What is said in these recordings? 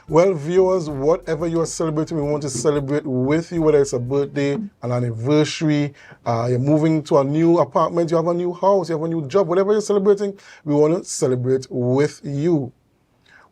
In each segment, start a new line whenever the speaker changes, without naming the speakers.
Well, viewers, whatever you are celebrating, we want to celebrate with you, whether it's a birthday, an anniversary, you're moving to a new apartment, you have a new house, you have a new job, whatever you're celebrating, we want to celebrate with you.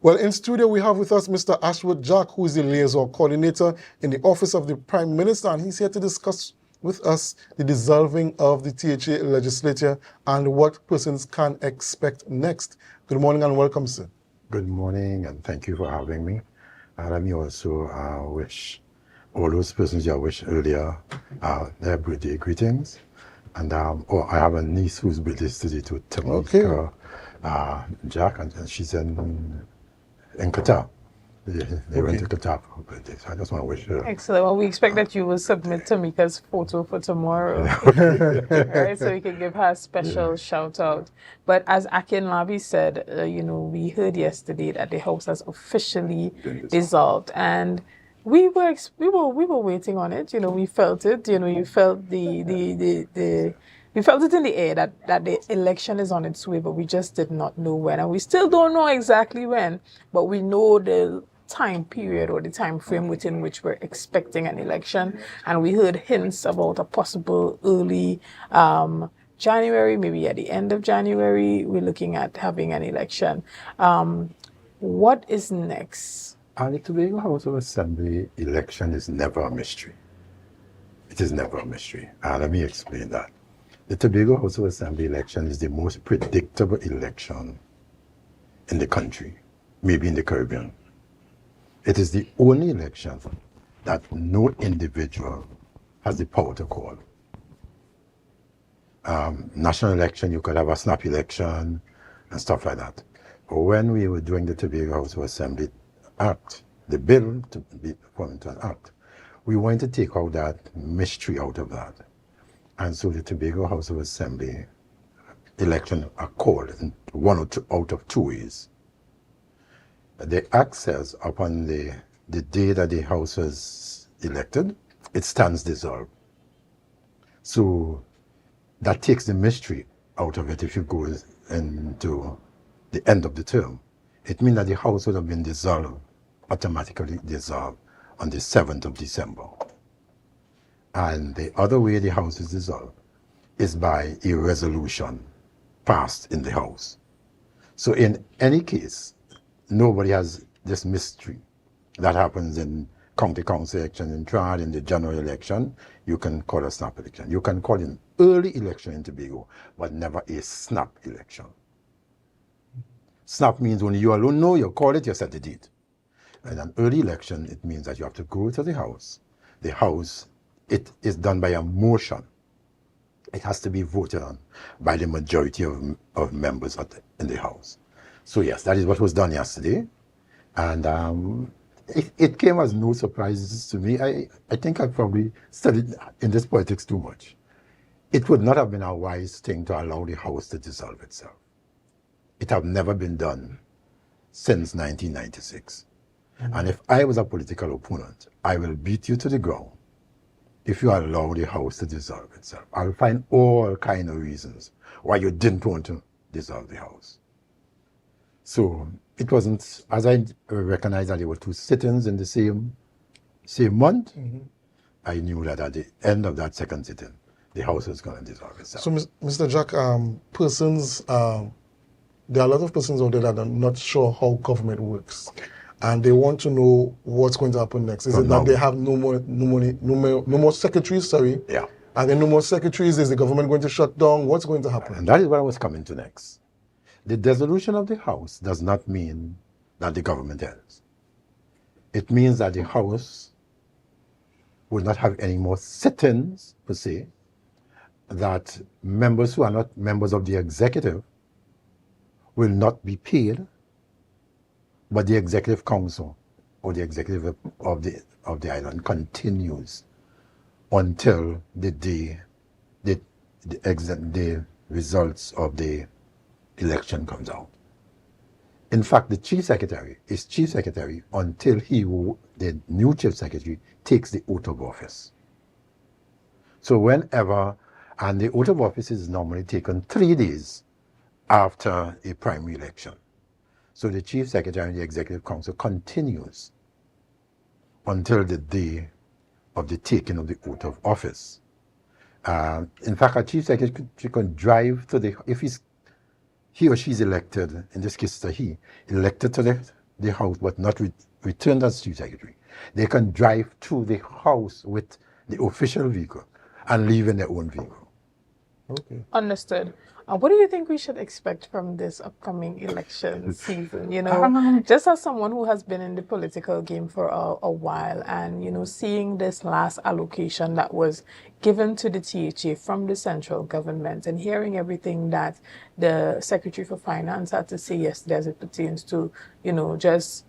Well, in studio, we have with us Mr. Ashworth Jack, who is the liaison coordinator in the Office of the Prime Minister, and he's here to discuss with us the dissolving of the T.H.A legislature and what persons can expect next. Good morning and welcome, sir.
Good morning, and thank you for having me. And let me also wish all those persons you wished earlier their birthday greetings. And I have a niece whose birthday is today too, Tobago, Jack, and she's in Qatar. They went to Qatar for her birthday, so I just want to wish her.
Excellent. Well, we expect that you will submit Tamika's photo for tomorrow, right? So you can give her a special shout out. But as Akinlabi said, we heard yesterday that the House has officially dissolved, and we were waiting on it. We felt it. You felt we felt it in the air that the election is on its way, but we just did not know when, and we still don't know exactly when. But we know the time period or the time frame within which we're expecting an election, and we heard hints about a possible early January, maybe at the end of January, we're looking at having an election. What is next?
The Tobago House of Assembly election is never a mystery. It is never a mystery. Let me explain that. The Tobago House of Assembly election is the most predictable election in the country, maybe in the Caribbean. It is the only election that no individual has the power to call. National election, you could have a snap election and stuff like that. But when we were doing the Tobago House of Assembly Act, the bill to be formed into an act, we wanted to take out that mystery out of that. And so the Tobago House of Assembly election are called in one or two out of two ways. The act says upon the day that the House was elected, it stands dissolved. So that takes the mystery out of it if you go into the end of the term. It means that the House would have been dissolved, automatically dissolved on the 7th of December. And the other way the House is dissolved is by a resolution passed in the House. So in any case, nobody has this mystery that happens in county council election in T.H.A, in the general election. You can call a snap election. You can call an early election in Tobago, but never a snap election. Snap means only you alone know, you call it, you set the date. And an early election, it means that you have to go to the House. The House, it is done by a motion. It has to be voted on by the majority of members in the House. So yes, that is what was done yesterday. And it came as no surprises to me. I think I probably studied in this politics too much. It would not have been a wise thing to allow the House to dissolve itself. It have never been done since 1996. Mm-hmm. And if I was a political opponent, I will beat you to the ground if you allow the House to dissolve itself. I'll find all kind of reasons why you didn't want to dissolve the House. So it wasn't, as I recognized that there were two sit-ins in the same month, mm-hmm. I knew that at the end of that second sit-in, the House was going to dissolve itself.
So, Mr. Jack, there are a lot of persons out there that are not sure how government works, and they want to know what's going to happen next. Is it that they have no more secretaries? Sorry.
Yeah.
Are there no more secretaries? Is the government going to shut down? What's going to happen?
And that is what I was coming to next. The dissolution of the House does not mean that the government ends. It means that the House will not have any more sit-ins, per se, that members who are not members of the executive will not be paid, but the executive council or the executive of the island continues until the day the results of the election comes out. In fact, the chief secretary is chief secretary until the new chief secretary takes the oath of office. So whenever, and the oath of office is normally taken 3 days after a primary election. So the Chief Secretary and the Executive Council continues until the day of the taking of the oath of office. In fact, a Chief Secretary can drive to if he or she is elected, in this case it's a he, elected to the House but not returned as Chief Secretary. They can drive to the House with the official vehicle and leave in their own vehicle.
Okay.
Understood. What do you think we should expect from this upcoming election season? You know, just as someone who has been in the political game for a while, and, you know, seeing this last allocation that was given to the T.H.A from the central government, and hearing everything that the Secretary for Finance had to say yesterday as it pertains to, you know, just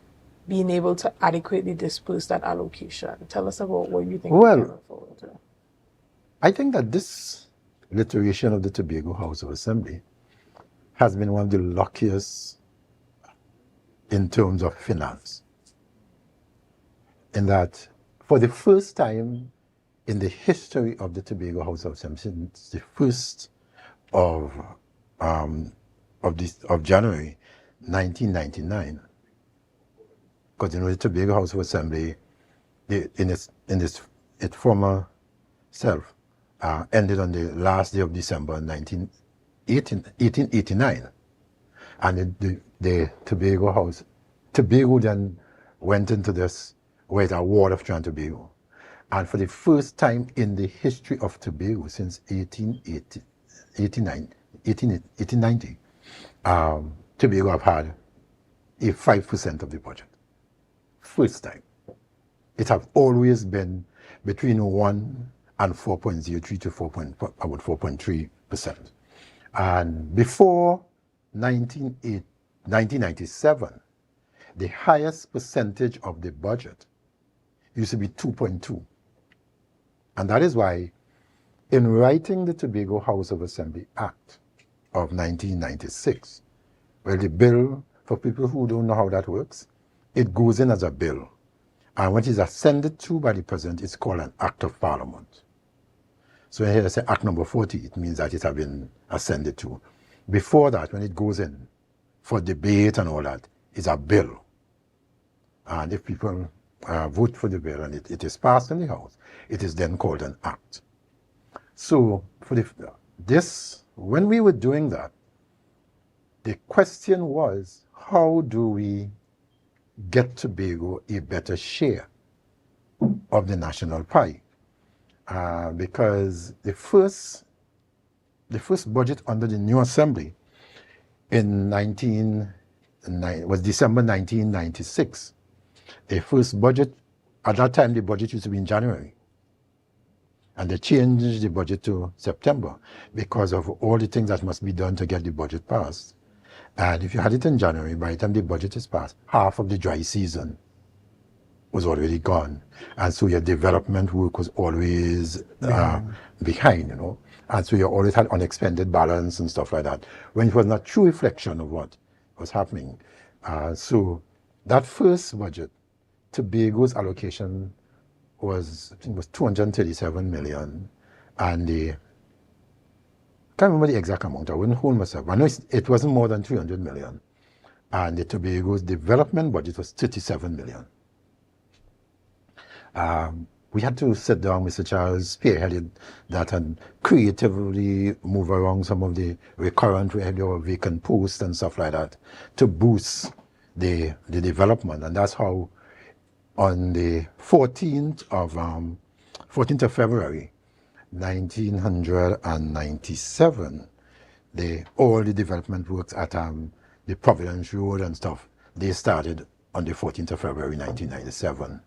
being able to adequately disperse that allocation. Tell us about what you think we can look forward to.
I think that this iteration of the Tobago House of Assembly has been one of the luckiest in terms of finance. In that, for the first time in the history of the Tobago House of Assembly, since the 1st of January 1999, because you know the Tobago House of Assembly, in its former self, ended on the last day of December 1889. And the Tobago House, Tobago then went into this with a ward of Tobago. And for the first time in the history of Tobago since 1890, Tobago have had a 5% of the budget. First time. It have always been between 1 and 4.03 to about 4.3%. And before 1997, the highest percentage of the budget used to be 2.2. And that is why, in writing the Tobago House of Assembly Act of 1996, well, the bill, for people who don't know how that works, it goes in as a bill. And when it is ascended to by the President, it's called an Act of Parliament. So here I say Act number 40, it means that it has been ascended to. Before that, when it goes in for debate and all that, it's a bill. And if people vote for the bill and it is passed in the House, it is then called an Act. So for when we were doing that, the question was, how do we get Tobago a better share of the national pie? Because the first budget under the new assembly was December 1996. The first budget, at that time the budget used to be in January. And they changed the budget to September because of all the things that must be done to get the budget passed. And if you had it in January, by the time the budget is passed, half of the dry season was already gone. And so your development work was always behind, you know. And so you always had unexpended balance and stuff like that, when it was not true reflection of what was happening. So that first budget, Tobago's allocation was, I think it was 237 million. And I can't remember the exact amount, I wouldn't hold myself. I know it wasn't more than 300 million. And the Tobago's development budget was 37 million. We had to sit down, Mr. Charles spearheaded that, and creatively move around some of the recurrent or vacant posts and stuff like that to boost the development. And that's how on the 14th of February 1997, all the development works at the Providence Road and stuff, they started on the 14th of February 1997.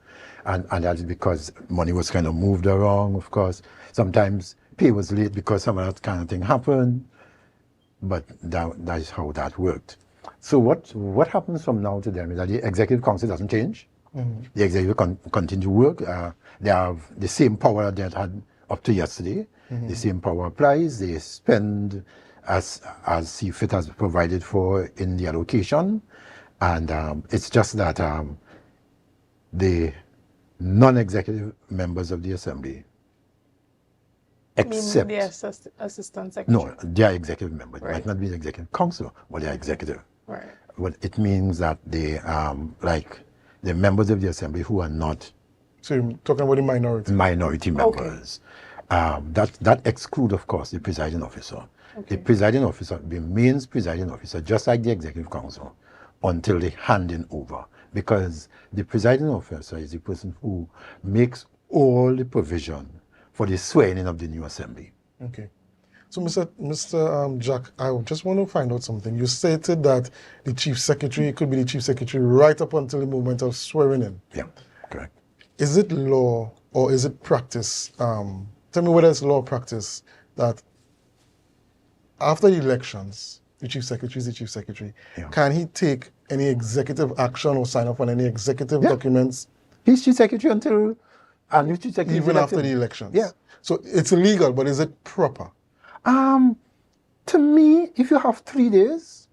And that is because money was kind of moved around, of course. Sometimes pay was late because some of that kind of thing happened. But that is how that worked. So what happens from now to then is that the Executive Council doesn't change. Mm-hmm. The Executive continue to work. They have the same power that they had up to yesterday. Mm-hmm. The same power applies. They spend as see fit as provided for in the allocation. And it's just that the non-executive members of the Assembly, except
the assistant secretary.
No, they are executive members.
Right.
It might not be the Executive Council, but they are executive.
Right.
what it means that they like the members of the assembly who are not
So you're talking about the minority.
minority members. That exclude, of course, the presiding officer.
Okay.
The presiding officer remains presiding officer, just like the executive council, until they hand in over. Because the presiding officer is the person who makes all the provision for the swearing in of the new assembly.
Okay. So, Mr. Jack, I just want to find out something. You stated that the chief secretary could be the chief secretary right up until the moment of swearing in.
Yeah, correct.
Is it law or is it practice? Tell me whether it's law or practice that after the elections, the chief secretary is the chief secretary.
Yeah.
Can he take any executive action or sign off on any executive documents
He's chief secretary until and chief secretary
even
is
after the
elected.
elections?
Yeah.
So it's illegal, but is it proper?
To me, if you have 3 days,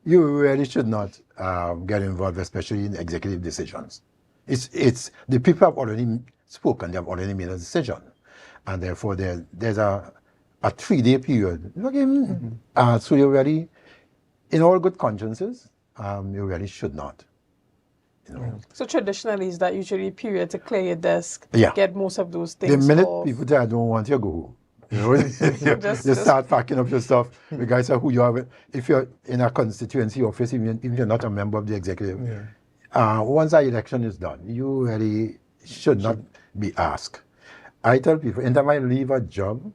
you really should not get involved, especially in executive decisions. It's the people have already spoken; they have already made a decision, and therefore there's a 3-day period. So you really, in all good consciences, you really should not. You know.
So traditionally, is that usually a period to clear your desk,
Yeah.
get most of those things
The minute
off?
people say, I don't want you, go home. You know, you
Just-
start packing up your stuff. The guys are who you are. If you're in a constituency office, even if you're not a member of the executive, once that election is done, you really should not be asked. I tell people, anytime I leave a job,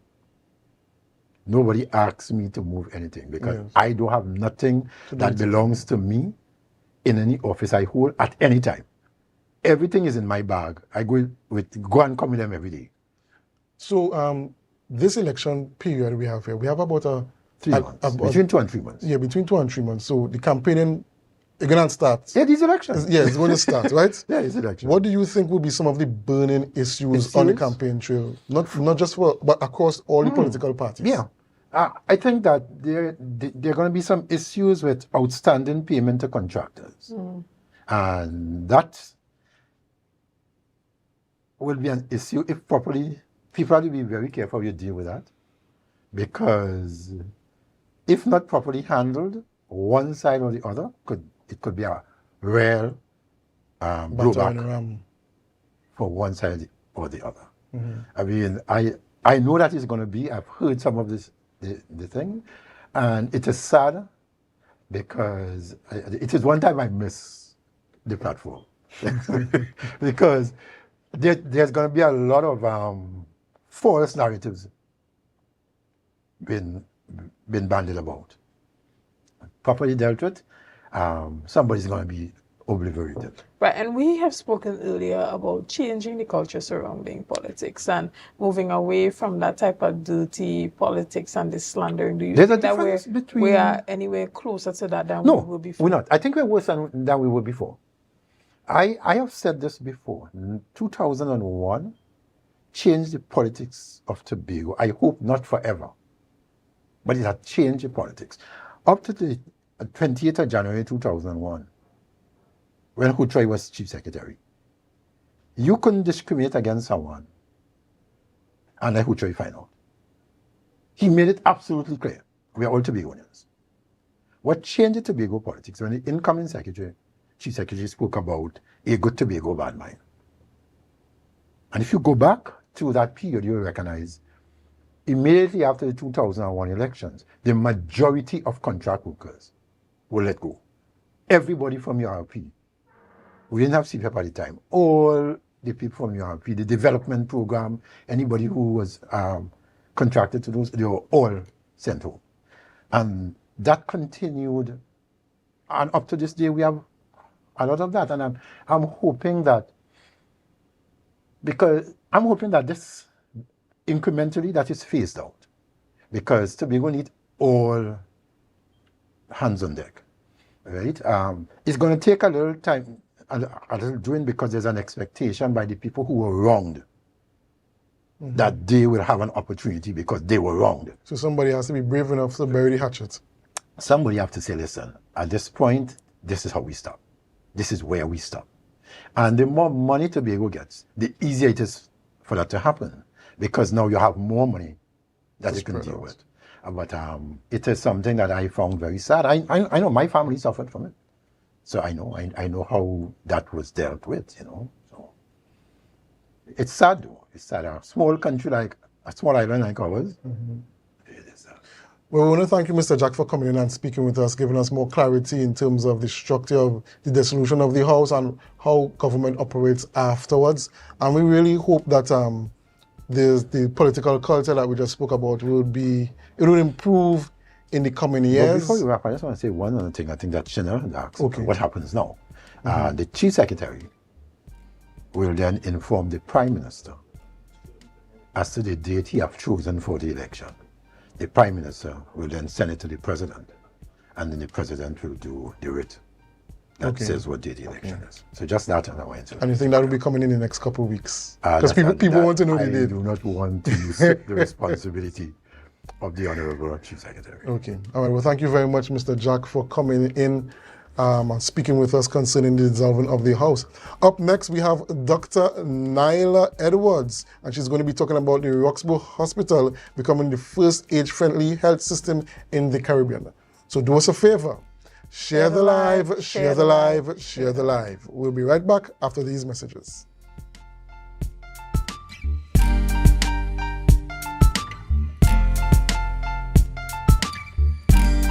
nobody asks me to move anything because
Yes.
I don't have nothing that belongs to me in any office I hold at any time. Everything is in my bag. I go and come with them every day.
So this election period we have here, we have about
3 months. Between 2 and 3 months.
Yeah, between 2 and 3 months. So the campaigning is going to start.
Yeah, these elections.
Yeah, it's going to start, right?
Yeah, it's election.
What do you think will be some of the burning issues on the campaign trail? Not just but across all the political parties.
Yeah. I think that there are going to be some issues with outstanding payment to contractors. And that will be an issue if properly. People have to be very careful how you deal with that. Because if not properly handled, one side or the other, it could be a real blowback for one side or the other. I mean, I know that it's going to be. I've heard some of the thing, and it is sad because it is one time I miss the platform because there's going to be a lot of false narratives been bandied about. Properly dealt with, somebody's going to be obliterated.
Right, and we have spoken earlier about changing the culture surrounding politics and moving away from that type of dirty politics and this slandering. Do you
There's a
think that
difference between...
we are anywhere closer to that than
No,
we were before?
we're not. I think we're worse than we were before. I have said this before. In 2001, changed the politics of Tobago. I hope not forever, but it had changed the politics. Up to the 28th of January 2001, when T.H.A was chief secretary, you couldn't discriminate against someone and let T.H.A find out. He made it absolutely clear. We are all Tobagonians. What changed the Tobago politics when the incoming chief secretary spoke about a good Tobago, bad mind. And if you go back to that period, you will recognize immediately after the 2001 elections, the majority of contract workers were let go. Everybody from URP. We didn't have CPAP at the time. All the people from URP, the development program, anybody who was contracted to those, they were all sent home. And that continued. And up to this day, we have a lot of that. And I'm hoping that, because I'm hoping that this incrementally that is phased out, because Tobago need all hands on deck, right? It's going to take a little time, a little doing, because there's an expectation by the people who were wronged that they will have an opportunity because they were wronged.
So somebody has to be brave enough to bury the hatchet.
Somebody have to say, listen, at this point, this is how we stop. This is where we stop. And the more money Tobago gets, the easier it is for that to happen, because now you have more money that you can deal with. But it is something that I found very sad. I know my family suffered from it. So I know how that was dealt with, you know. So it's sad though. It's sad. A small country like a small island like ours. It is sad.
Well, we want to thank you, Mr. Jack, for coming in and speaking with us, giving us more clarity in terms of the structure of the dissolution of the House and how government operates afterwards. And we really hope that the political culture that we just spoke about will improve in the coming
But
years.
before you wrap, I just want to say one other thing. I think that Shenell had asked.
Okay.
What happens now? The Chief Secretary will then inform the Prime Minister as to the date he have chosen for the election. The Prime Minister will then send it to the President, and then the President will do the writ that says what date the election is. So just that, and I went to.
And you think that will be coming in the next couple of weeks? Because people want to know the
I
date.
do not want to usurp the responsibility of the Honorable Chief Secretary.
Okay. All right. Well, thank you very much, Mr. Jack, for coming in and speaking with us concerning the dissolving of the House. Up next, we have Dr. Nyla Edwards, and she's going to be talking about the Roxburgh Hospital becoming the first age-friendly health system in the Caribbean. So do us a favor. Share the live, share the live, share the live. We'll be right back after these messages.